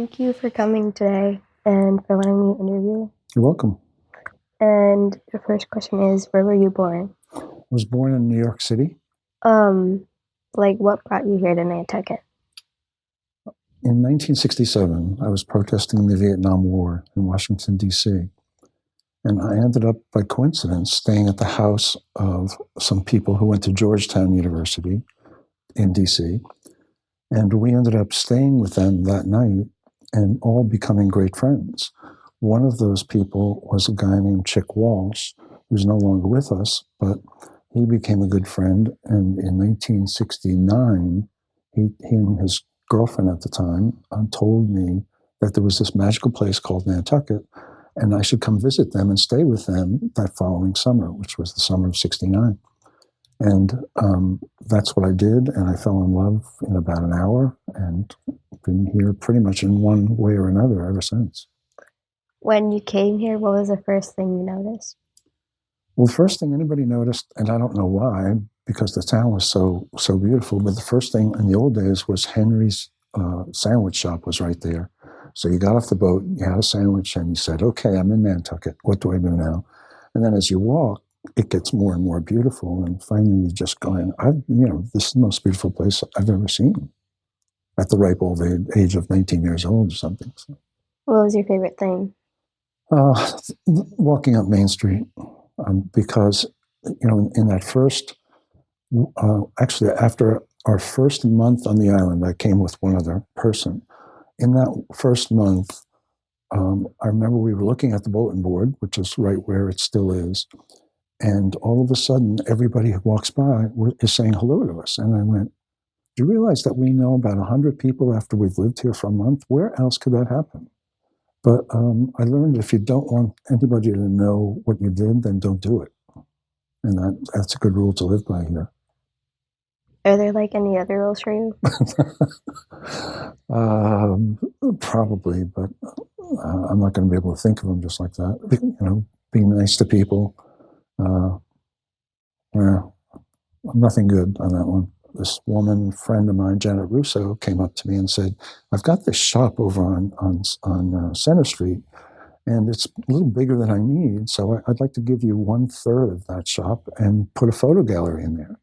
Thank you for coming today and for letting me interview. You're welcome. And the first question is, where were you born? I was born in New York City. What brought you here to Nantucket? In 1967, I was protesting the Vietnam War in Washington, D.C. And I ended up, by coincidence, staying at the house of some people who went to Georgetown University in D.C. And we ended up staying with them that night and all becoming great friends. One of those people was a guy named Chick Walsh, who's no longer with us, but he became a good friend. And in 1969, he and his girlfriend at the time told me that there was this magical place called Nantucket, and I should come visit them and stay with them that following summer, which was the summer of '69. And that's what I did, and I fell in love in about an hour, and been here pretty much in one way or another ever since. When you came here, what was the first thing you noticed? Well, the first thing anybody noticed, and I don't know why, because the town was so beautiful, but the first thing in the old days was Henry's sandwich shop was right there. So you got off the boat, you had a sandwich, and you said, okay, I'm in Nantucket. What do I do now? And then as you walk, it gets more and more beautiful. And finally, you're just going, this is the most beautiful place I've ever seen at the ripe old age of 19 years old or something. So, What was your favorite thing? walking up Main Street, because, in that first, actually, after our first month on the island, I came with one other person. In that first month, I remember we were looking at the bulletin board, which is right where it still is. And all of a sudden, everybody who walks by is saying hello to us. And I went, do you realize that we know about 100 people after we've lived here for a month? Where else could that happen? But I learned if you don't want anybody to know what you did, then don't do it. And that's a good rule to live by here. Are there any other rules for you? Probably, but I'm not going to be able to think of them just like that. Be nice to people. Nothing good on that one. This woman, friend of mine, Janet Russo, came up to me and said, I've got this shop over on Center Street, and it's a little bigger than I need, so I'd like to give you 1/3 of that shop and put a photo gallery in there.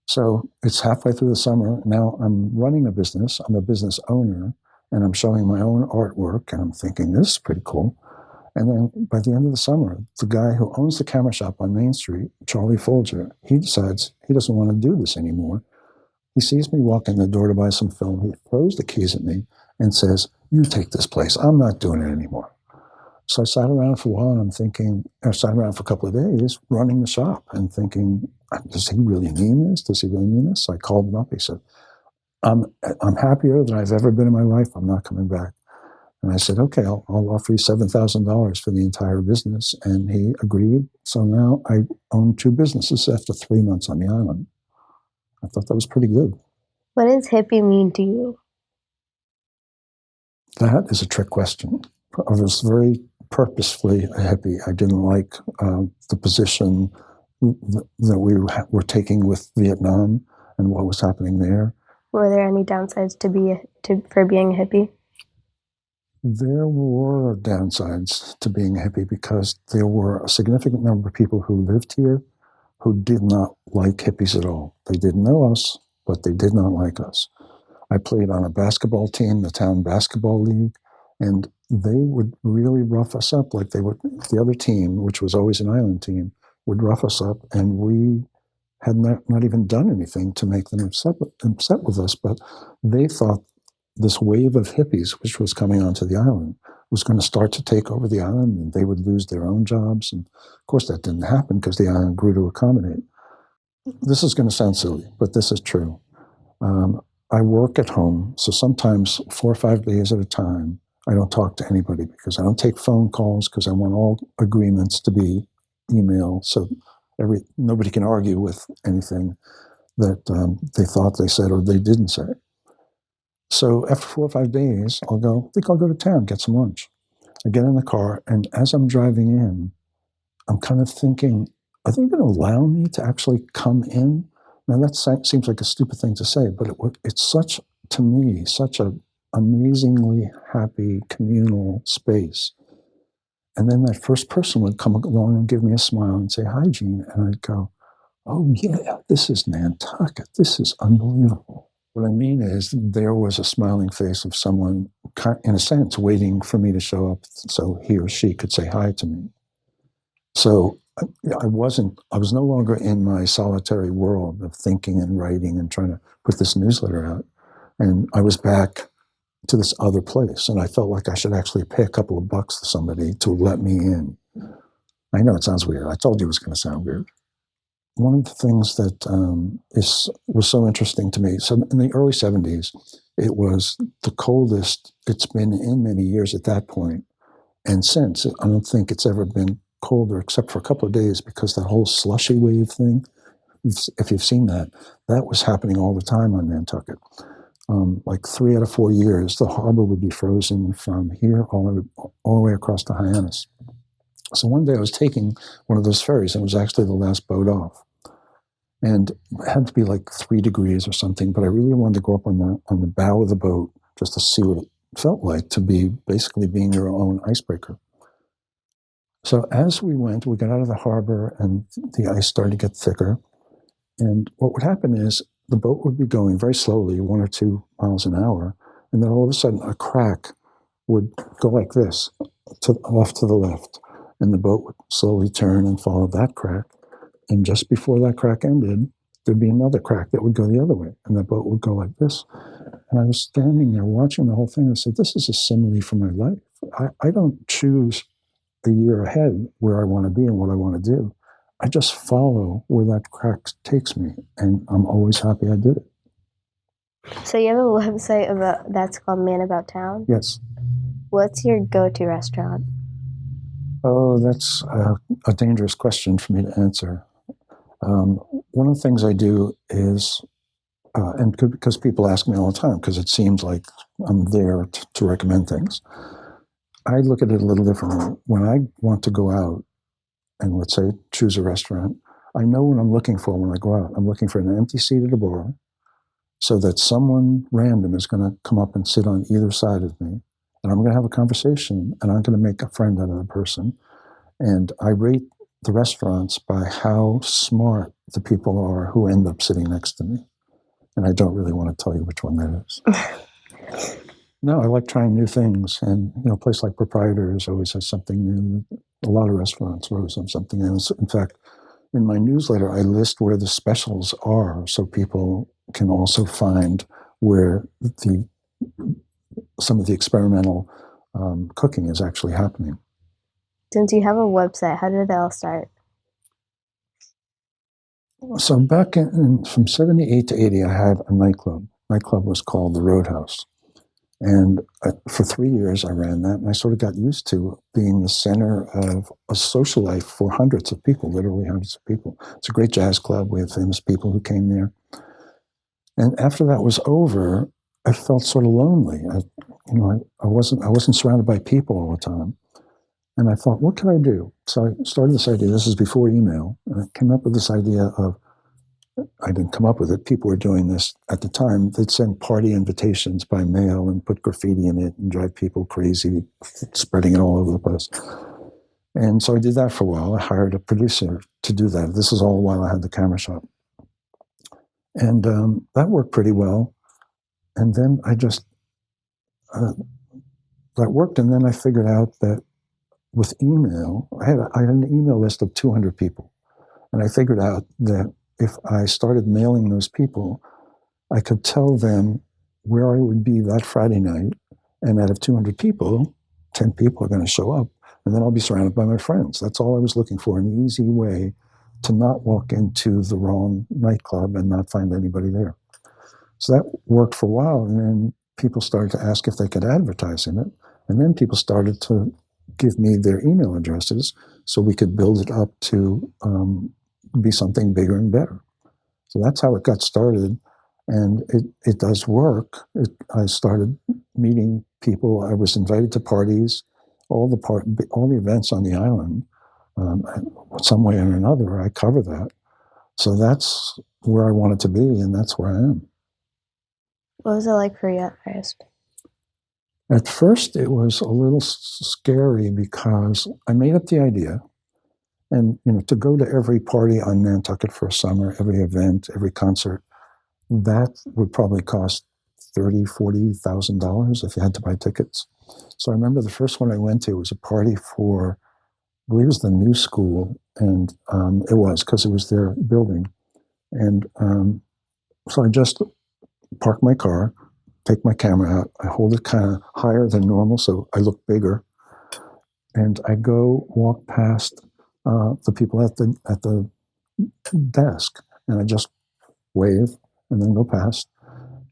So it's halfway through the summer. Now I'm running a business. I'm a business owner, and I'm showing my own artwork, and I'm thinking, this is pretty cool. And then by the end of the summer, the guy who owns the camera shop on Main Street, Charlie Folger, he decides he doesn't want to do this anymore. He sees me walk in the door to buy some film. He throws the keys at me and says, you take this place. I'm not doing it anymore. So I sat around for a while, and I'm thinking, I sat around for a couple of days running the shop and thinking, does he really mean this? Does he really mean this? So I called him up. He said, I'm happier than I've ever been in my life. I'm not coming back. And I said, okay, I'll offer you $7,000 for the entire business. And he agreed. So now I own 2 businesses after 3 months on the island. I thought that was pretty good. What does hippie mean to you? That is a trick question. I was very purposefully a hippie. I didn't like the position that we were taking with Vietnam and what was happening there. Were there any downsides for being a hippie? There were downsides to being a hippie because there were a significant number of people who lived here who did not like hippies at all. They didn't know us, but they did not like us. I played on a basketball team, the town basketball league, and they would really rough us up like they would. The other team, which was always an island team, would rough us up, and we had not even done anything to make them upset with us, but they thought this wave of hippies, which was coming onto the island, was going to start to take over the island, and they would lose their own jobs. And of course, that didn't happen because the island grew to accommodate. This is going to sound silly, but this is true. I work at home, so sometimes 4 or 5 days at a time, I don't talk to anybody because I don't take phone calls because I want all agreements to be email, so nobody can argue with anything that they thought they said or they didn't say. So after 4 or 5 days, I think I'll go to town, get some lunch. I get in the car, and as I'm driving in, I'm kind of thinking, are they going to allow me to actually come in? Now that seems like a stupid thing to say, but it's to me, such a amazingly happy communal space. And then that first person would come along and give me a smile and say, "Hi, Gene." And I'd go, "Oh, yeah, this is Nantucket. This is unbelievable." What I mean is, there was a smiling face of someone, in a sense, waiting for me to show up so he or she could say hi to me. So I was no longer in my solitary world of thinking and writing and trying to put this newsletter out. And I was back to this other place. And I felt like I should actually pay a couple of bucks to somebody to let me in. I know it sounds weird. I told you it was going to sound weird. One of the things that was so interesting to me, so in the early 70s, it was the coldest it's been in many years at that point. And since, I don't think it's ever been colder except for a couple of days, because the whole slushy wave thing, if you've seen that, that was happening all the time on Nantucket. Like 3 out of 4 years, the harbor would be frozen from here all the way across to Hyannis. So one day I was taking one of those ferries, and it was actually the last boat off. And it had to be like 3 degrees or something, but I really wanted to go up on the bow of the boat just to see what it felt like to be basically being your own icebreaker. So as we went, we got out of the harbor, and the ice started to get thicker. And what would happen is the boat would be going very slowly, 1 or 2 miles an hour, and then all of a sudden a crack would go like this, off to the left, and the boat would slowly turn and follow that crack. And just before that crack ended, there'd be another crack that would go the other way, and the boat would go like this. And I was standing there watching the whole thing. I said, "This is a simile for my life. I don't choose a year ahead where I want to be and what I want to do. I just follow where that crack takes me, and I'm always happy I did it." So you have a website about that's called Man About Town? Yes. What's your go-to restaurant? Oh, that's a dangerous question for me to answer. One of the things I do is, and because people ask me all the time, because it seems like I'm there to recommend things, I look at it a little differently. When I want to go out and, let's say, choose a restaurant, I know what I'm looking for when I go out. I'm looking for an empty seat at a bar, so that someone random is going to come up and sit on either side of me, and I'm going to have a conversation, and I'm going to make a friend out of the person. And I rate the restaurants by how smart the people are who end up sitting next to me. And I don't really want to tell you which one that is. No, I like trying new things. And, a place like Proprietors always has something new. A lot of restaurants always have something new. In fact, in my newsletter, I list where the specials are so people can also find where some of the experimental cooking is actually happening. Since you have a website, how did it all start? So back from 78 to 80, I had a nightclub. Nightclub was called the Roadhouse. And for 3 years, I ran that, and I sort of got used to being the center of a social life for hundreds of people, literally hundreds of people. It's a great jazz club. We have famous people who came there. And after that was over, I felt sort of lonely. I wasn't surrounded by people all the time. And I thought, what can I do? So I started this idea. This is before email. And I came up with this idea of, I didn't come up with it. People were doing this at the time. They'd send party invitations by mail and put graffiti in it and drive people crazy, spreading it all over the place. And so I did that for a while. I hired a producer to do that. This is all while I had the camera shop. And that worked pretty well. And then that worked. And then I figured out that with email, I had an email list of 200 people. And I figured out that if I started mailing those people, I could tell them where I would be that Friday night. And out of 200 people, 10 people are going to show up. And then I'll be surrounded by my friends. That's all I was looking for, an easy way to not walk into the wrong nightclub and not find anybody there. So that worked for a while. And then people started to ask if they could advertise in it. And then people started to give me their email addresses so we could build it up to be something bigger and better. So that's how it got started. And it does work. I started meeting people. I was invited to parties, all the events on the island. Some way or another, I cover that. So that's where I wanted to be, and that's where I am. What was it like for you at first? At first, it was a little scary because I made up the idea, and to go to every party on Nantucket for a summer, every event, every concert, that would probably cost $30,000-$40,000 if you had to buy tickets. So I remember the first one I went to was a party for, I believe it was the new school, and it was because it was their building. And so I just park my car, take my camera out, I hold it kind of higher than normal so I look bigger, and I go walk past the people at the desk, and I just wave and then go past.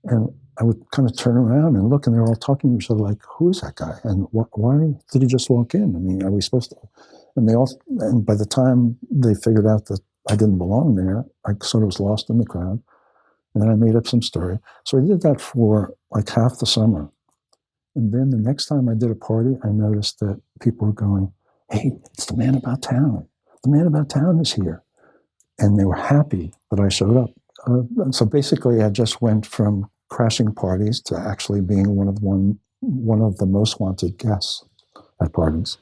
And I would kind of turn around and look, and they're all talking to each other like, "Who is that guy? And why did he just walk in? I mean, are we supposed to?" And by the time they figured out that I didn't belong there, I sort of was lost in the crowd. And then I made up some story. So I did that for like half the summer. And then the next time I did a party, I noticed that people were going, "Hey, it's the man about town. The man about town is here." And they were happy that I showed up. So basically, I just went from crashing parties to actually being one of the most wanted guests at parties.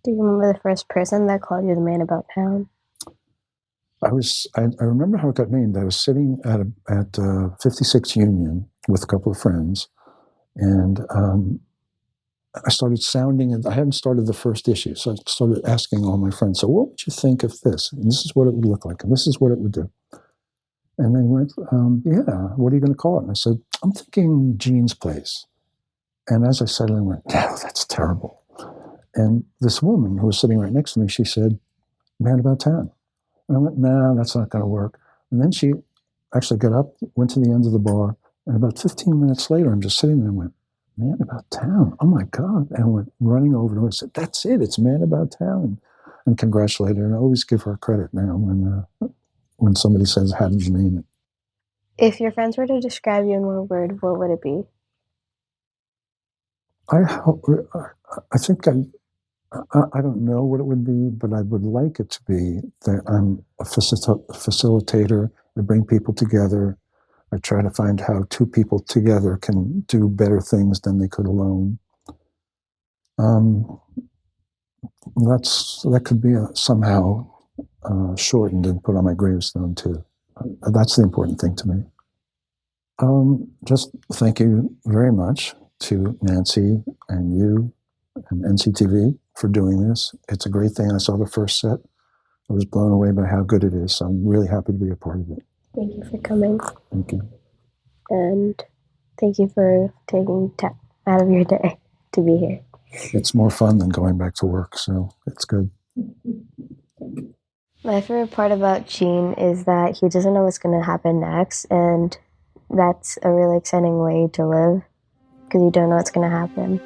Do you remember the first person that called you the man about town? I remember how it got named. I was sitting at 56 Union with a couple of friends, and I started sounding, and I hadn't started the first issue, so I started asking all my friends, "So what would you think of this? And this is what it would look like, and this is what it would do." And they went, "Yeah, what are you going to call it?" And I said, "I'm thinking Gene's Place." And as I said it, I went, "No, that's terrible." And this woman who was sitting right next to me, she said, "Man About Town." And I went, "No, that's not going to work." And then she actually got up, went to the end of the bar, and about 15 minutes later, I'm just sitting there and went, "Man About Town. Oh my God." And I went running over to her and said, "That's it. It's Man About Town." And congratulated her. And I always give her credit now when somebody says, "How did you name it?" If your friends were to describe you in one word, what would it be? I hope, I think I don't know what it would be, but I would like it to be that I'm a facilitator. I bring people together. I try to find how two people together can do better things than they could alone. Um, that could be somehow shortened and put on my gravestone too. That's the important thing to me. Just thank you very much to Nancy and you and NCTV for doing this. It's a great thing. I saw the first set. I was blown away by how good it is. So I'm really happy to be a part of it. Thank you for coming. Thank you. And thank you for taking time out of your day to be here. It's more fun than going back to work, so it's good. My favorite part about Gene is that he doesn't know what's going to happen next, and that's a really exciting way to live because you don't know what's going to happen.